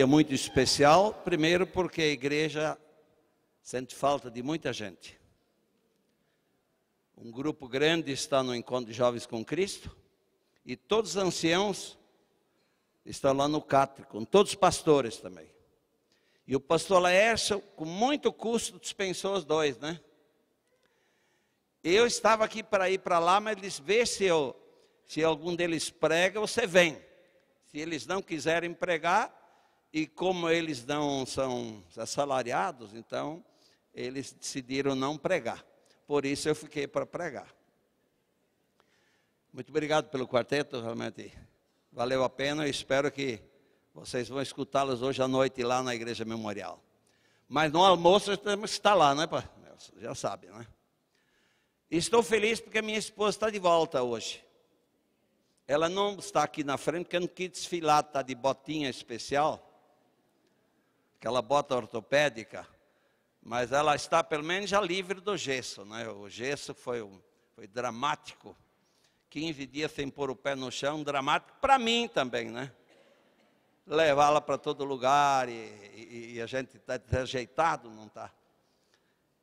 É muito especial, primeiro porque a igreja sente falta de muita gente. Um grupo grande está no Encontro de Jovens com Cristo e todos os anciãos estão lá no catre, com todos os pastores também. E o pastor Laércio, com muito custo, dispensou os dois, né? Eu estava aqui para ir para lá, mas ele disse, vê se algum deles prega, você vem. Se eles não quiserem pregar, e como eles não são assalariados, então eles decidiram não pregar. Por isso eu fiquei para pregar. Muito obrigado pelo quarteto, realmente valeu a pena. Eu espero que vocês vão escutá-los hoje à noite lá na Igreja Memorial. Mas no almoço temos que estar lá, né? Já sabe, né? Estou feliz porque minha esposa está de volta hoje. Ela não está aqui na frente porque não quis desfilar, está de botinha especial. Aquela bota ortopédica, mas ela está pelo menos já livre do gesso, né? O gesso foi dramático, 15 dias sem pôr o pé no chão, dramático para mim também, né? Levá-la para todo lugar e a gente está desajeitado, não está?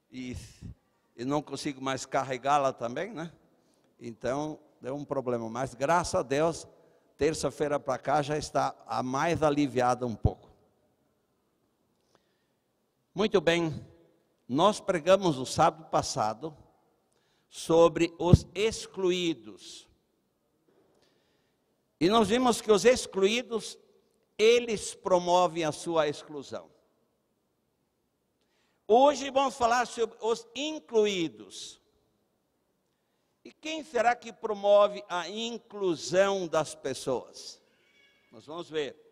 E não consigo mais carregá-la também, né? Então, deu um problema, mas graças a Deus, terça-feira para cá já está a mais aliviada um pouco. Muito bem, nós pregamos no sábado passado sobre os excluídos. E nós vimos que os excluídos, eles promovem a sua exclusão. Hoje vamos falar sobre os incluídos. E quem será que promove a inclusão das pessoas? Nós vamos ver.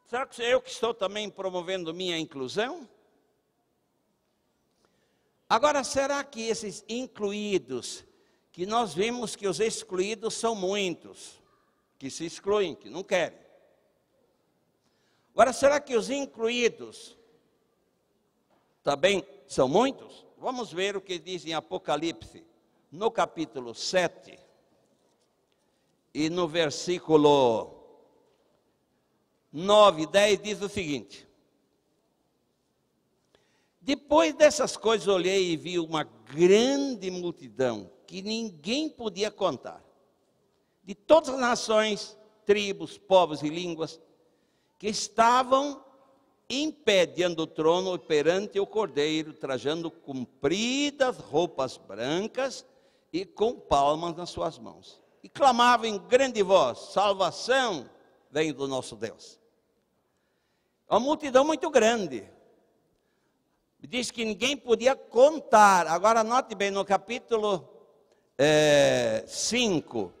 Será que sou eu que estou também promovendo minha inclusão? Agora, será que esses incluídos, que nós vimos que os excluídos são muitos, que se excluem, que não querem. Agora, será que os incluídos também são muitos? Vamos ver o que diz em Apocalipse, no capítulo 7, e no versículo 9 e 10 diz o seguinte: depois dessas coisas olhei e vi uma grande multidão que ninguém podia contar, de todas as nações, tribos, povos e línguas, que estavam em pé diante do trono e perante o Cordeiro, trajando compridas roupas brancas e com palmas nas suas mãos. E clamavam em grande voz: salvação vem do nosso Deus. Uma multidão muito grande. Diz que ninguém podia contar. Agora note bem, no capítulo 5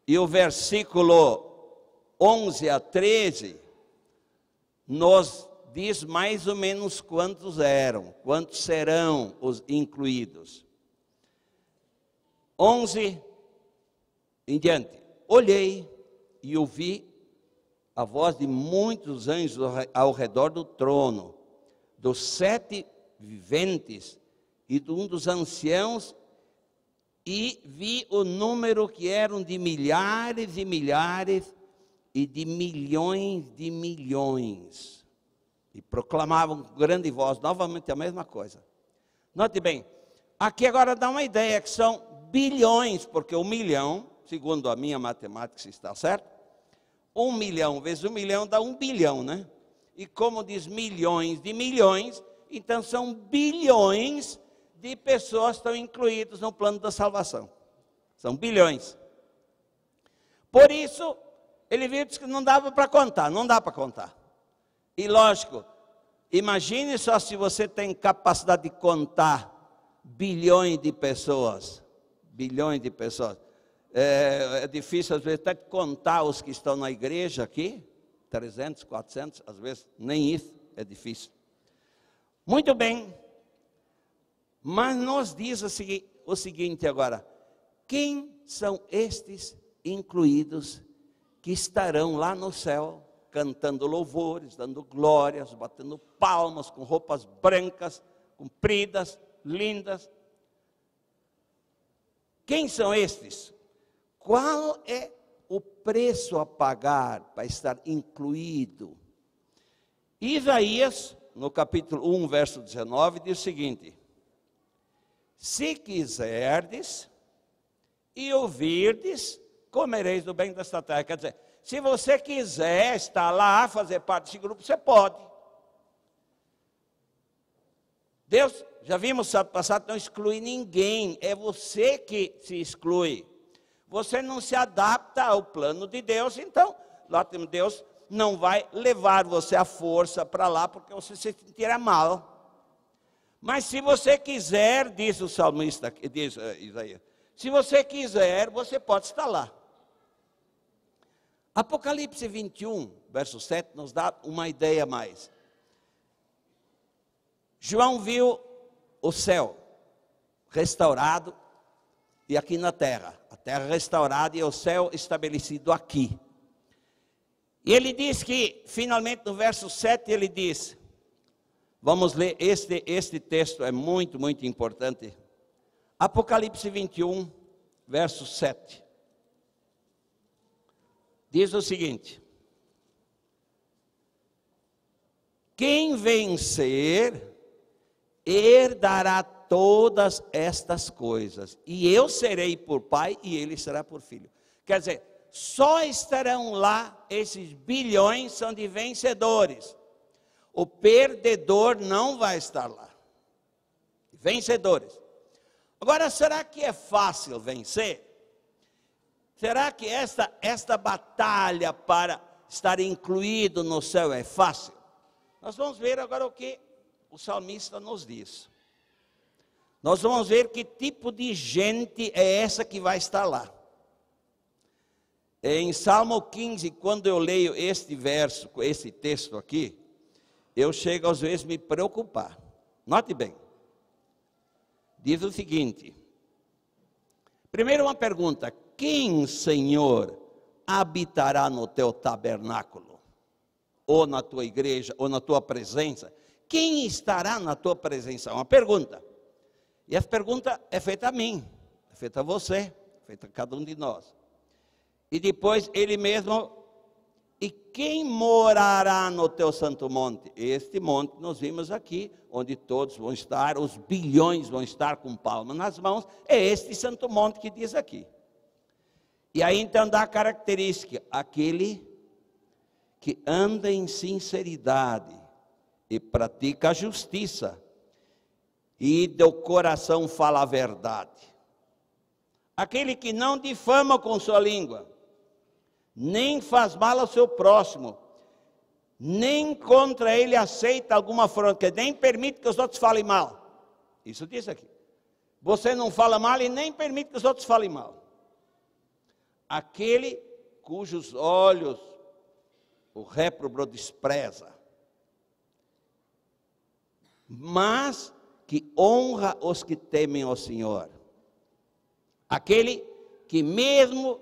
e o versículo 11 a 13, nos diz mais ou menos quantos serão os incluídos. 11 em diante. Olhei e ouvi a voz de muitos anjos ao redor do trono, dos 7 viventes e de um dos anciãos, e vi o número que eram de milhares e milhares e de milhões, e proclamavam com grande voz, novamente a mesma coisa. Note bem, aqui agora dá uma ideia que são bilhões, porque 1 milhão, segundo a minha matemática, se está certo, 1 milhão vezes 1 milhão dá 1 bilhão, né? E como diz milhões de milhões, então são bilhões de pessoas que estão incluídas no plano da salvação. São bilhões. Por isso, ele viu que não dava para contar, não dá para contar. E lógico, imagine só se você tem capacidade de contar bilhões de pessoas. Bilhões de pessoas. É difícil às vezes até contar os que estão na igreja aqui. 300, 400, às vezes nem isso é difícil. Muito bem, mas nos diz o seguinte agora: quem são estes incluídos que estarão lá no céu, cantando louvores, dando glórias, batendo palmas, com roupas brancas, compridas, lindas? Quem são estes? Qual é o preço a pagar para estar incluído? Isaías, no capítulo 1, verso 19, diz o seguinte: se quiserdes e ouvirdes, comereis do bem desta terra. Quer dizer, se você quiser estar lá, fazer parte desse grupo, você pode. Deus, já vimos sábado passado, não exclui ninguém, é você que se exclui. Você não se adapta ao plano de Deus, então, lá tem Deus não vai levar você à força para lá, porque você se sentirá mal. Mas se você quiser, diz o salmista, diz Isaías, se você quiser, você pode estar lá. Apocalipse 21, verso 7, nos dá uma ideia a mais. João viu o céu restaurado e aqui na terra. A terra restaurada e o céu estabelecido aqui. E ele diz que, finalmente, no verso 7, ele diz, vamos ler, este texto é muito, muito importante. Apocalipse 21, verso 7. Diz o seguinte: quem vencer, herdará todas estas coisas, e eu serei por pai, e ele será por filho. Quer dizer, só estarão lá, esses bilhões são de vencedores. O perdedor não vai estar lá. Vencedores. Agora, será que é fácil vencer? Será que esta batalha para estar incluído no céu é fácil? Nós vamos ver agora o que o salmista nos diz. Nós vamos ver que tipo de gente é essa que vai estar lá. Em Salmo 15, quando eu leio este verso, esse texto aqui, eu chego às vezes a me preocupar. Note bem. Diz o seguinte. Primeiro uma pergunta. Quem, Senhor, habitará no teu tabernáculo? Ou na tua igreja, ou na tua presença? Quem estará na tua presença? Uma pergunta. E essa pergunta é feita a mim, é feita a você, é feita a cada um de nós. E depois ele mesmo, e quem morará no teu santo monte? Este monte nós vimos aqui, onde todos vão estar, os bilhões vão estar com palmas nas mãos, é este santo monte que diz aqui. E aí então dá a característica, aquele que anda em sinceridade e pratica a justiça, e do coração fala a verdade. Aquele que não difama com sua língua, nem faz mal ao seu próximo, nem contra ele aceita alguma afronta, nem permite que os outros falem mal. Isso diz aqui. Você não fala mal e nem permite que os outros falem mal. Aquele cujos olhos o réprobo despreza, mas que honra os que temem ao Senhor. Aquele que mesmo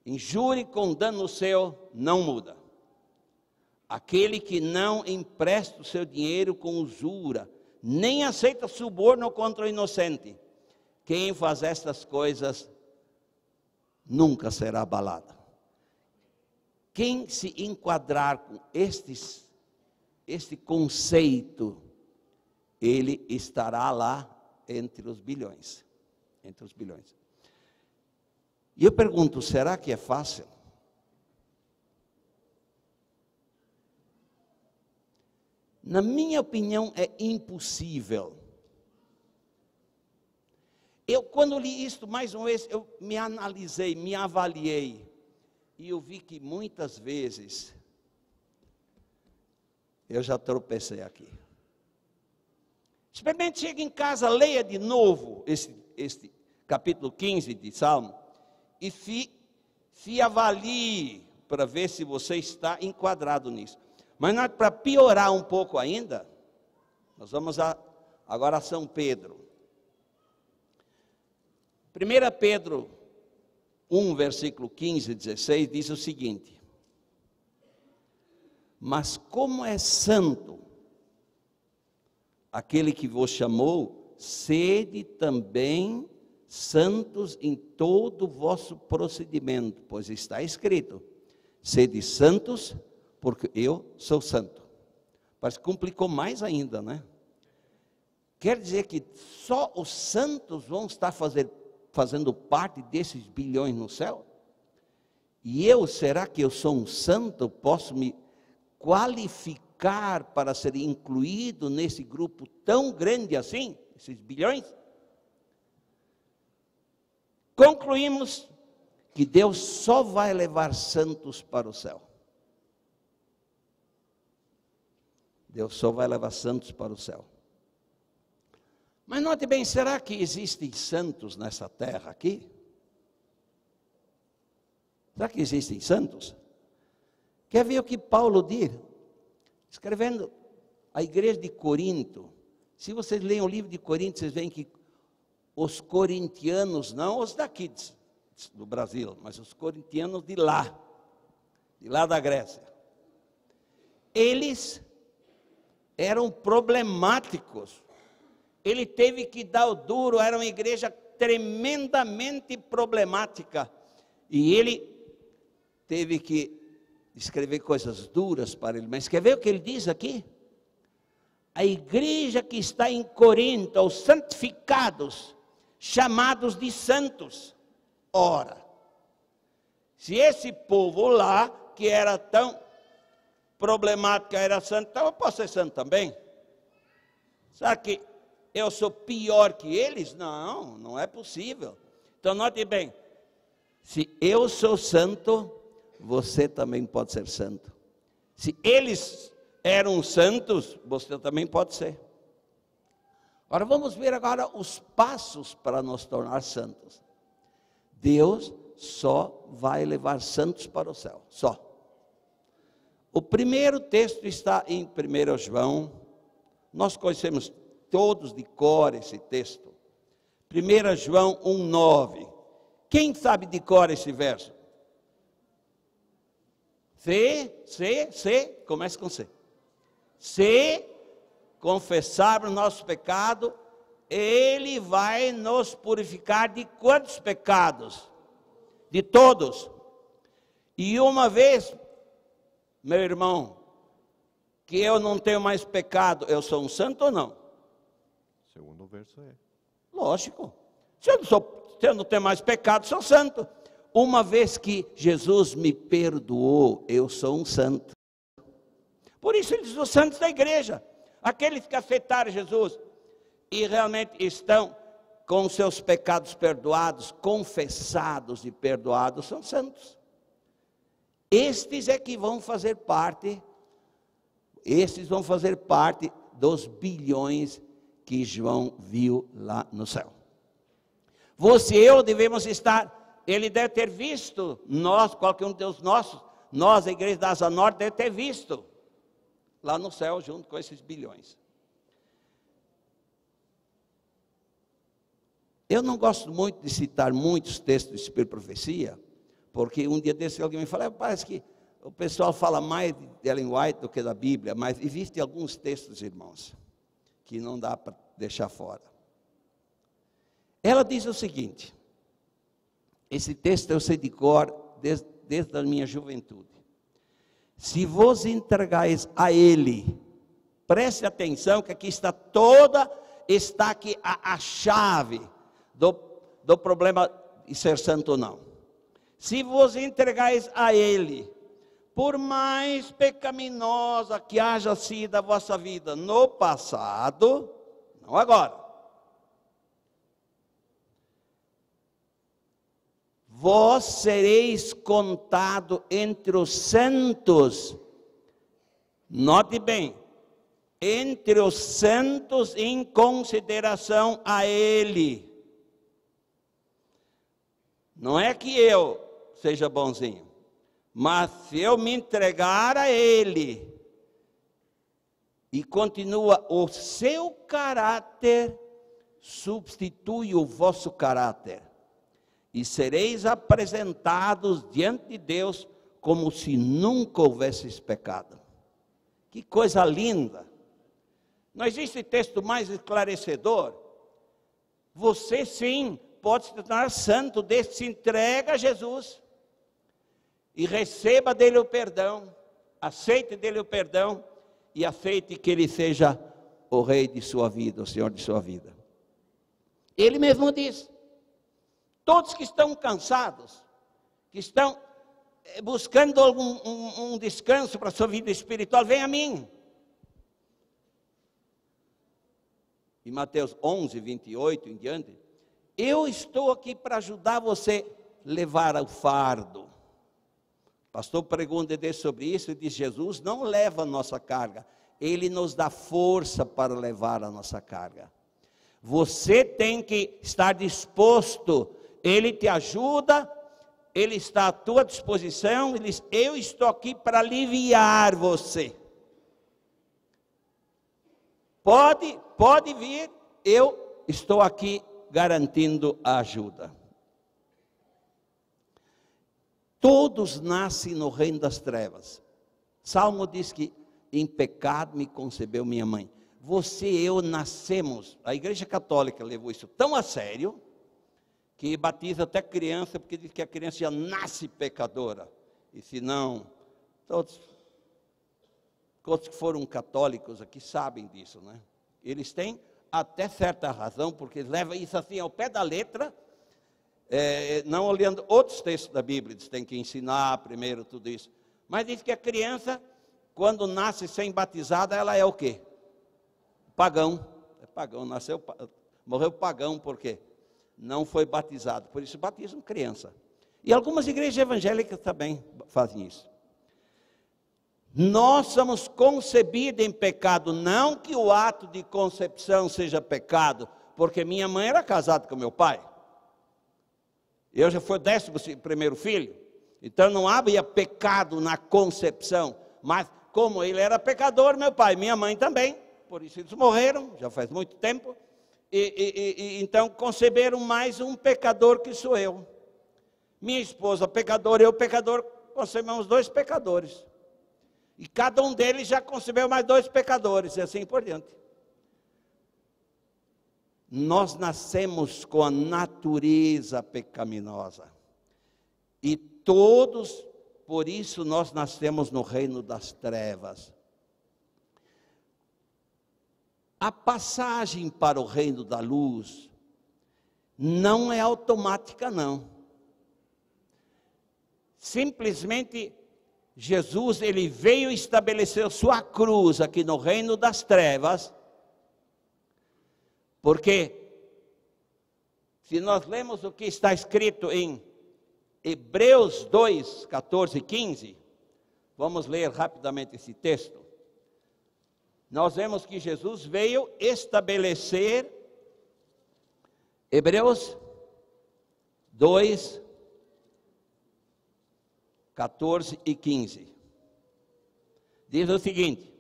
injure com dano seu, não muda. Aquele que não empresta o seu dinheiro com usura, nem aceita suborno contra o inocente. Quem faz estas coisas nunca será abalado. Quem se enquadrar com este conceito, ele estará lá entre os bilhões. Entre os bilhões. E eu pergunto, será que é fácil? Na minha opinião, é impossível. Eu, quando li isto mais uma vez, eu me analisei, me avaliei. E eu vi que muitas vezes, eu já tropecei aqui. Experimente, chega em casa, leia de novo este capítulo 15 de Salmo, e se avalie para ver se você está enquadrado nisso. Mas para piorar um pouco ainda, nós vamos agora a São Pedro. 1 Pedro 1, versículo 15 e 16, diz o seguinte: mas como é santo aquele que vos chamou, sede também santos em todo o vosso procedimento, pois está escrito: sede santos, porque eu sou santo. Parece que complicou mais ainda, né? Quer dizer que só os santos vão estar fazendo parte desses bilhões no céu? E eu, será que eu sou um santo? Posso me qualificar para ser incluído nesse grupo tão grande assim? Esses bilhões? Concluímos que Deus só vai levar santos para o céu. Deus só vai levar santos para o céu. Mas note bem, será que existem santos nessa terra aqui? Será que existem santos? Quer ver o que Paulo diz? Escrevendo a igreja de Corinto. Se vocês leem o livro de Corinto, vocês veem que os corintianos, não os daqui do Brasil, mas os corintianos de lá da Grécia, eles eram problemáticos. Ele teve que dar o duro, era uma igreja tremendamente problemática. E ele teve que escrever coisas duras para ele. Mas quer ver o que ele diz aqui? A igreja que está em Corinto, os santificados, chamados de santos. Ora, se esse povo lá, que era tão problemático, era santo, então eu posso ser santo também? Será que eu sou pior que eles? Não, não é possível. Então note bem, se eu sou santo, você também pode ser santo. Se eles eram santos, você também pode ser. Agora vamos ver agora os passos para nos tornar santos. Deus só vai levar santos para o céu, só. O primeiro texto está em 1 João, nós conhecemos todos de cor esse texto. 1 João 1,9. Quem sabe de cor esse verso? Começa com C. Se confessarmos nosso pecado, Ele vai nos purificar de quantos pecados? De todos. E uma vez, meu irmão, que eu não tenho mais pecado, eu sou um santo ou não? Segundo o verso é. Lógico. Se eu não tenho mais pecado, sou santo. Uma vez que Jesus me perdoou, eu sou um santo. Por isso ele diz, os santos da igreja, aqueles que aceitaram Jesus e realmente estão com seus pecados perdoados, confessados e perdoados, são santos. Estes é que vão fazer parte, dos bilhões que João viu lá no céu. Você e eu devemos estar, ele deve ter visto, nós, qualquer um dos nossos, nós, a igreja da Asa Norte, deve ter visto, lá no céu, junto com esses bilhões. Eu não gosto muito de citar muitos textos de Espírito e Profecia, porque um dia desse alguém me falou, parece que o pessoal fala mais de Ellen White do que da Bíblia, mas existem alguns textos, irmãos, que não dá para deixar fora. Ela diz o seguinte, esse texto eu sei de cor desde a minha juventude. Se vos entregais a Ele, preste atenção que aqui está aqui a chave do problema de ser santo ou não. Se vos entregais a Ele, por mais pecaminosa que haja sido a vossa vida no passado, não agora, vós sereis contado entre os santos. Note bem, entre os santos em consideração a Ele. Não é que eu seja bonzinho, mas se eu me entregar a Ele, e continua, o seu caráter substitui o vosso caráter, e sereis apresentados diante de Deus como se nunca houvesseis pecado. Que coisa linda! Não existe texto mais esclarecedor. Você sim pode se tornar santo, desde que se entrega a Jesus e receba dele o perdão. aceite dele o perdão e aceite que ele seja o rei de sua vida, o Senhor de sua vida. Ele mesmo diz: todos que estão cansados, que estão buscando um descanso para a sua vida espiritual, vem a mim. Em Mateus 11, 28 em diante, eu estou aqui para ajudar você a levar o fardo. O pastor pregou um dia sobre isso e diz: Jesus não leva a nossa carga, Ele nos dá força para levar a nossa carga. Você tem que estar disposto, Ele te ajuda, Ele está à tua disposição, Ele diz: eu estou aqui para aliviar você. Pode vir, eu estou aqui garantindo a ajuda. Todos nascem no reino das trevas. Salmo diz que em pecado me concebeu minha mãe. Você e eu nascemos, a Igreja Católica levou isso tão a sério, que batiza até criança, porque diz que a criança já nasce pecadora. E se não, todos que foram católicos aqui sabem disso, né? Eles têm até certa razão, porque eles levam isso assim ao pé da letra, não olhando outros textos da Bíblia, eles têm que ensinar primeiro tudo isso. Mas diz que a criança, quando nasce sem batizada, ela é o quê? Pagão. É pagão, morreu pagão, por quê? Não foi batizado, por isso batizam criança. E algumas igrejas evangélicas também fazem isso. Nós somos concebidos em pecado, não que o ato de concepção seja pecado, porque minha mãe era casada com meu pai. Eu já fui o 11º filho, então não havia pecado na concepção, mas como ele era pecador, meu pai e minha mãe também, por isso eles morreram, já faz muito tempo, então conceberam mais um pecador que sou eu. Minha esposa pecadora, eu pecador, concebemos 2 pecadores. E cada um deles já concebeu mais 2 pecadores, e assim por diante. Nós nascemos com a natureza pecaminosa. E todos, por isso nós nascemos no reino das trevas. A passagem para o reino da luz não é automática, não. Simplesmente Jesus, ele veio estabelecer sua cruz aqui no reino das trevas, porque se nós lemos o que está escrito em Hebreus 2, 14 e 15, vamos ler rapidamente esse texto. Nós vemos que Jesus veio estabelecer, Hebreus 2, 14 e 15. Diz o seguinte: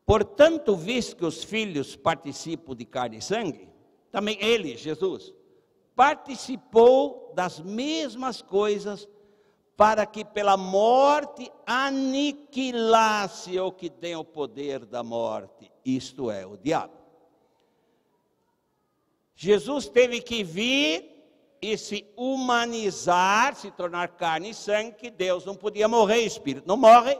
portanto, visto que os filhos participam de carne e sangue, também ele, Jesus, participou das mesmas coisas, para que pela morte aniquilasse o que tem o poder da morte, isto é, o diabo. Jesus teve que vir e se humanizar, se tornar carne e sangue, que Deus não podia morrer, espírito não morre,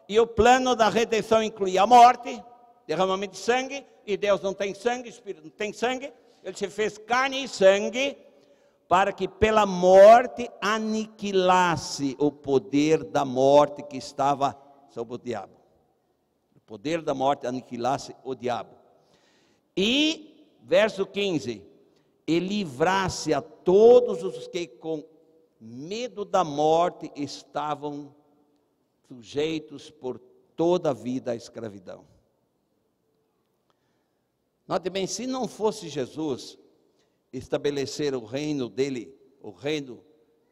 e o plano da redenção incluía a morte, derramamento de sangue, e Deus não tem sangue, espírito não tem sangue, ele se fez carne e sangue, para que pela morte aniquilasse o poder da morte que estava sobre o diabo. O poder da morte aniquilasse o diabo. E, verso 15, e livrasse a todos os que com medo da morte estavam sujeitos por toda a vida à escravidão. Note bem, se não fosse Jesus estabelecer o reino dele, o reino,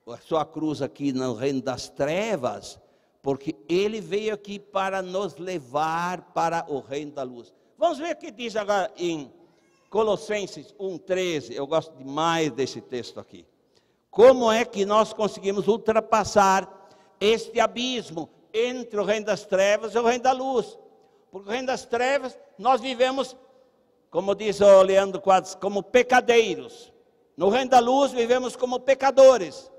a sua cruz aqui no reino das trevas, porque ele veio aqui para nos levar para o reino da luz. Vamos ver o que diz agora em Colossenses 1,13, eu gosto demais desse texto aqui. Como é que nós conseguimos ultrapassar este abismo entre o reino das trevas e o reino da luz? Porque o reino das trevas, nós vivemos, como diz o Leandro Quadros, como pecadeiros. No reino da luz, vivemos como pecadores.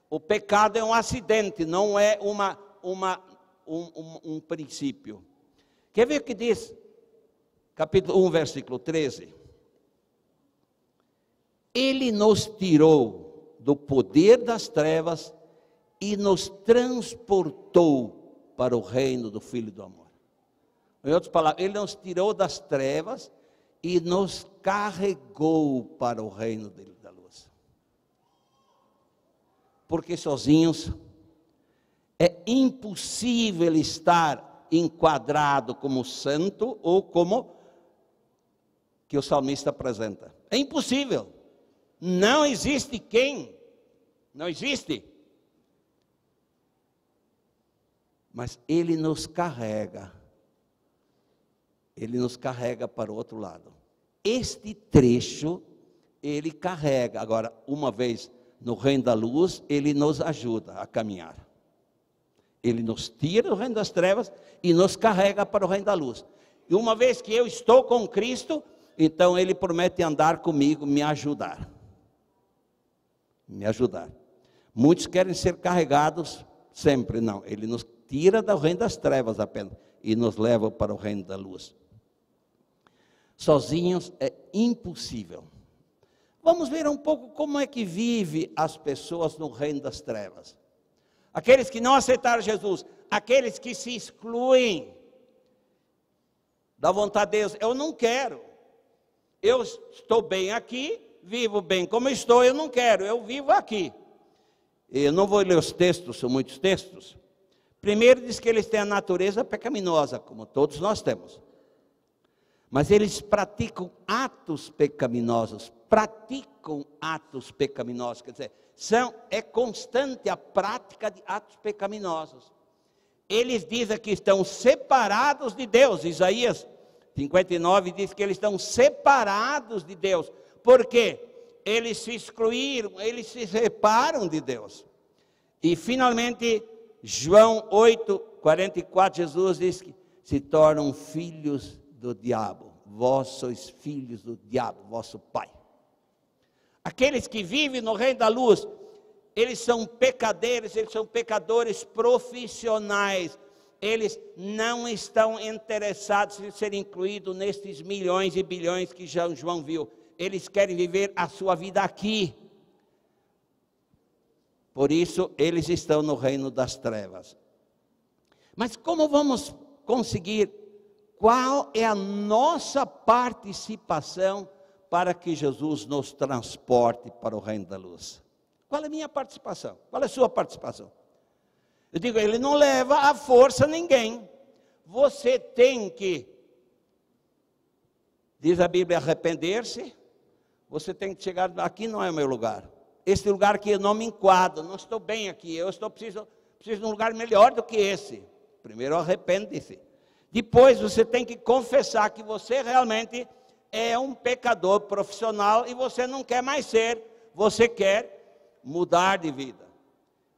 O pecado é um acidente, não é um princípio. Quer ver o que diz? Capítulo 1, versículo 13. Ele nos tirou do poder das trevas e nos transportou para o reino do Filho do amor. Em outras palavras, ele nos tirou das trevas e nos carregou para o reino da luz. Porque sozinhos é impossível estar enquadrado como santo ou como que o salmista apresenta. É impossível. Não existe quem. Não existe. Mas ele nos carrega. Ele nos carrega para o outro lado. Este trecho, ele carrega. Agora, uma vez no reino da luz, ele nos ajuda a caminhar. Ele nos tira do reino das trevas e nos carrega para o reino da luz. E uma vez que eu estou com Cristo, então ele promete andar comigo, me ajudar. Me ajudar. Muitos querem ser carregados sempre, não. Ele nos tira do reino das trevas apenas e nos leva para o reino da luz. Sozinhos é impossível. Vamos ver um pouco como é que vive as pessoas no reino das trevas. Aqueles que não aceitaram Jesus, aqueles que se excluem da vontade de Deus. Eu não quero. Eu estou bem aqui, vivo bem como estou, eu não quero, eu vivo aqui. Eu não vou ler os textos, são muitos textos. Primeiro diz que eles têm a natureza pecaminosa, como todos nós temos. Mas eles praticam atos pecaminosos, quer dizer, é constante a prática de atos pecaminosos. Eles dizem que estão separados de Deus. Isaías 59 diz que eles estão separados de Deus. Por quê? Eles se excluíram, eles se separam de Deus. E finalmente, João 8, 44, Jesus diz que se tornam filhos do diabo. Vós sois filhos do diabo, vosso pai. Aqueles que vivem no reino da luz, eles são pecadores, eles são pecadores profissionais. Eles não estão interessados em ser incluídos nestes milhões e bilhões que João viu. Eles querem viver a sua vida aqui. Por isso, eles estão no reino das trevas. Mas como vamos conseguir? Qual é a nossa participação para que Jesus nos transporte para o reino da luz? Qual é a minha participação? Qual é a sua participação? Eu digo, ele não leva à força ninguém. Você tem que, diz a Bíblia, arrepender-se. Você tem que chegar, aqui não é o meu lugar. Este lugar aqui eu não me enquadro, não estou bem aqui. Eu preciso de um lugar melhor do que esse. Primeiro arrepende-se. Depois você tem que confessar que você realmente é um pecador profissional e você não quer mais ser, você quer mudar de vida.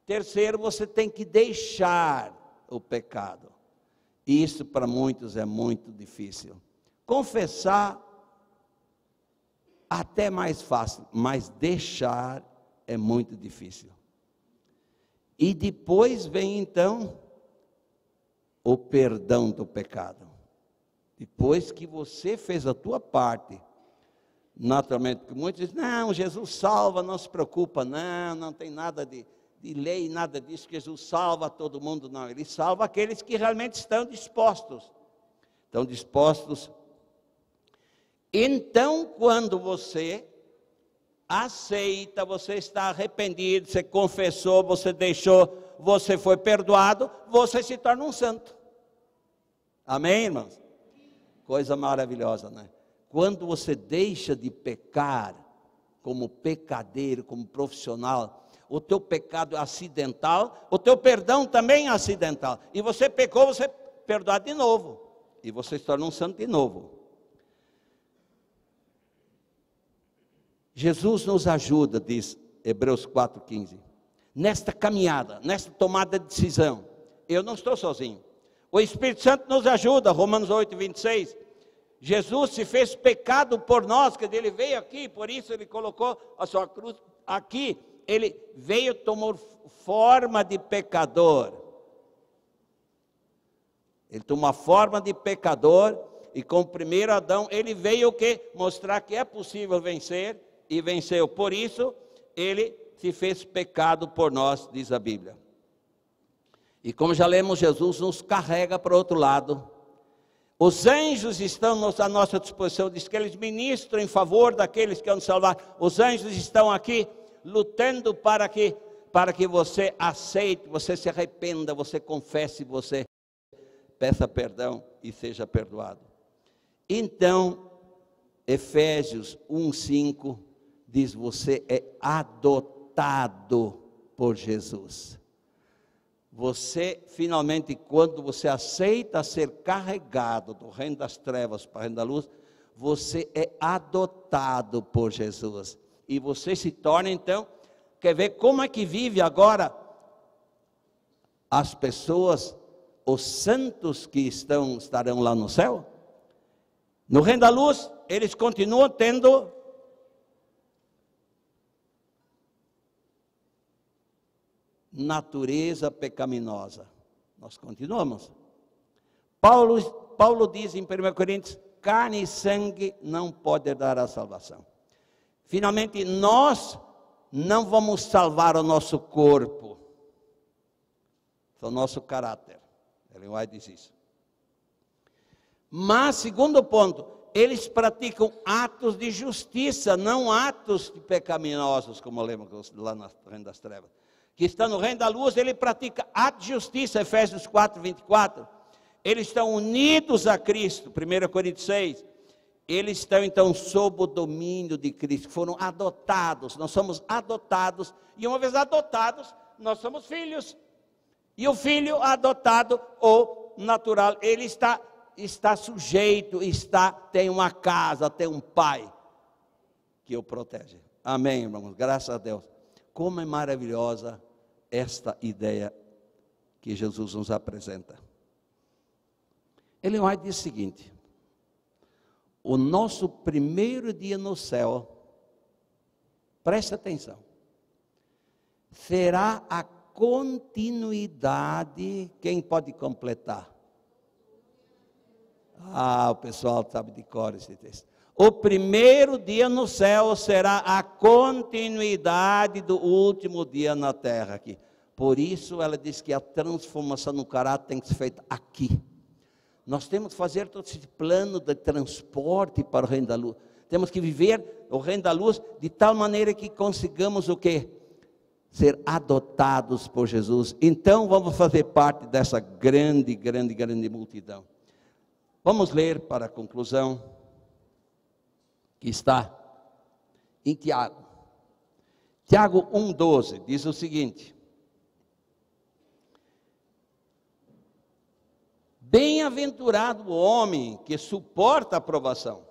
Terceiro, você tem que deixar o pecado. Isso para muitos é muito difícil. Confessar até mais fácil, mas deixar é muito difícil. E depois vem então o perdão do pecado. Depois que você fez a tua parte, naturalmente, muitos dizem, não, Jesus salva, não se preocupa, não tem nada de lei, nada disso, que Jesus salva todo mundo, não, ele salva aqueles que realmente estão dispostos. Então, quando você aceita, você está arrependido, você confessou, você deixou, você foi perdoado, você se torna um santo. Amém, irmãos? Coisa maravilhosa, né? Quando você deixa de pecar como pecadeiro, como profissional, o teu pecado é acidental, o teu perdão também é acidental. E você pecou, você é perdoado de novo. E você se torna um santo de novo. Jesus nos ajuda, diz Hebreus 4,15. Nesta caminhada, nesta tomada de decisão. Eu não estou sozinho. O Espírito Santo nos ajuda, Romanos 8,26. Jesus se fez pecado por nós, que ele veio aqui, por isso ele colocou a sua cruz aqui. Ele veio, tomou forma de pecador. Ele tomou a forma de pecador, e com o primeiro Adão, ele veio o quê? Mostrar que é possível vencer, e venceu. Por isso, ele se fez pecado por nós, diz a Bíblia. E como já lemos, Jesus nos carrega para o outro lado. Os anjos estão à nossa disposição, diz que eles ministram em favor daqueles que vão salvar. Os anjos estão aqui lutando para que você aceite, você se arrependa, você confesse, você peça perdão e seja perdoado. Então, Efésios 1:5 diz: você é adotado por Jesus. Você, finalmente, quando você aceita ser carregado do reino das trevas para o reino da luz, você é adotado por Jesus. E você se torna, então, quer ver como é que vive agora as pessoas, os santos que estarão lá no céu? No reino da luz, eles continuam tendo natureza pecaminosa. Nós continuamos. Paulo diz em 1 Coríntios, carne e sangue não podem dar a salvação. Finalmente, nós não vamos salvar o nosso corpo, o nosso caráter. Ellen White diz isso. Mas, segundo ponto, eles praticam atos de justiça, não atos de pecaminosos, como lemos lá no reino das trevas. Que está no reino da luz, ele pratica atos de justiça, Efésios 4:24. Eles estão unidos a Cristo, 1 Coríntios 6. Eles estão, então, sob o domínio de Cristo, foram adotados, nós somos adotados, e uma vez adotados, nós somos filhos. E o filho adotado, ou natural, ele está sujeito, tem uma casa, tem um pai que o protege. Amém, irmãos, graças a Deus. Como é maravilhosa esta ideia que Jesus nos apresenta. Ellen White diz o seguinte: o nosso primeiro dia no céu, preste atenção, será a continuidade. Quem pode completar? O pessoal sabe de cor esse texto. O primeiro dia no céu será a continuidade do último dia na terra aqui. Por isso ela diz que a transformação no caráter tem que ser feita aqui. Nós temos que fazer todo esse plano de transporte para o reino da luz. Temos que viver o reino da luz de tal maneira que consigamos o quê? Ser adotados por Jesus. Então vamos fazer parte dessa grande multidão. Vamos ler para a conclusão, que está em Tiago. Tiago 1:12 diz o seguinte: bem-aventurado o homem que suporta a provação,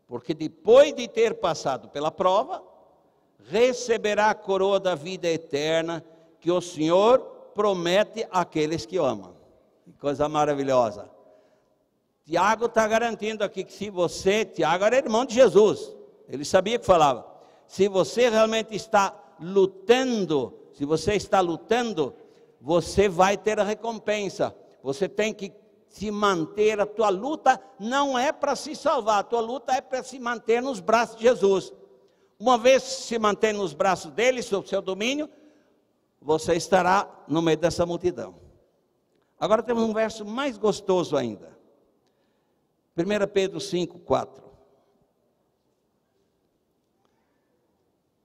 porque depois de ter passado pela prova, receberá a coroa da vida eterna que o Senhor promete àqueles que o amam. Que coisa maravilhosa. Tiago está garantindo aqui que se você, Tiago era irmão de Jesus, ele sabia o que falava. Se você realmente está lutando, você vai ter a recompensa. Você tem que se manter, a tua luta não é para se salvar, a tua luta é para se manter nos braços de Jesus. Uma vez se manter nos braços dele, sob seu domínio, você estará no meio dessa multidão. Agora temos um verso mais gostoso ainda. 1 Pedro 5:4.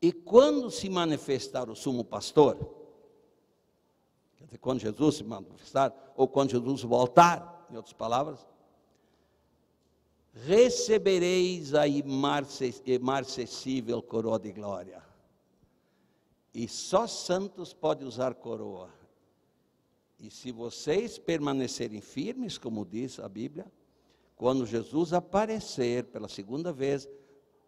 E quando se manifestar o sumo pastor, quer dizer, quando Jesus se manifestar, ou quando Jesus voltar, em outras palavras, recebereis a imarcessível coroa de glória. E só santos podem usar coroa. E se vocês permanecerem firmes, como diz a Bíblia, quando Jesus aparecer pela segunda vez,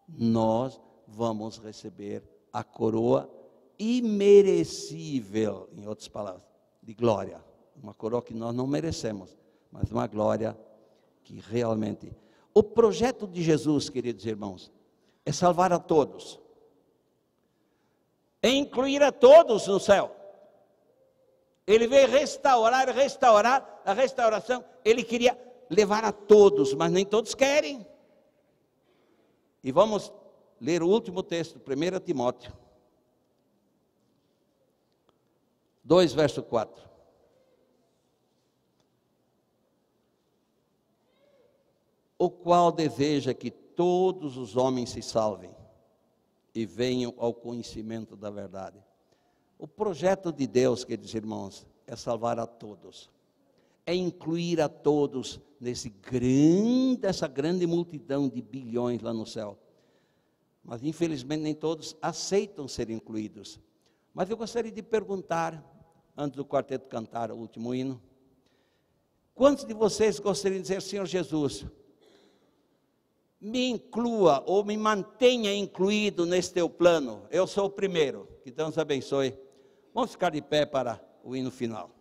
nós vamos receber a coroa imerecível, em outras palavras, de glória. Uma coroa que nós não merecemos, mas uma glória que realmente... O projeto de Jesus, queridos irmãos, é salvar a todos, é incluir a todos no céu. Ele veio restaurar a restauração. Ele queria levar a todos, mas nem todos querem. E vamos ler o último texto, 1 Timóteo 2, verso 4. O qual deseja que todos os homens se salvem e venham ao conhecimento da verdade. O projeto de Deus, queridos irmãos, é salvar a todos, é incluir a todos essa grande multidão de bilhões lá no céu. Mas infelizmente nem todos aceitam ser incluídos. Mas eu gostaria de perguntar, antes do quarteto cantar o último hino, quantos de vocês gostariam de dizer: Senhor Jesus, me inclua ou me mantenha incluído nesse teu plano? Eu sou o primeiro. Que Deus abençoe. Vamos ficar de pé para o hino final.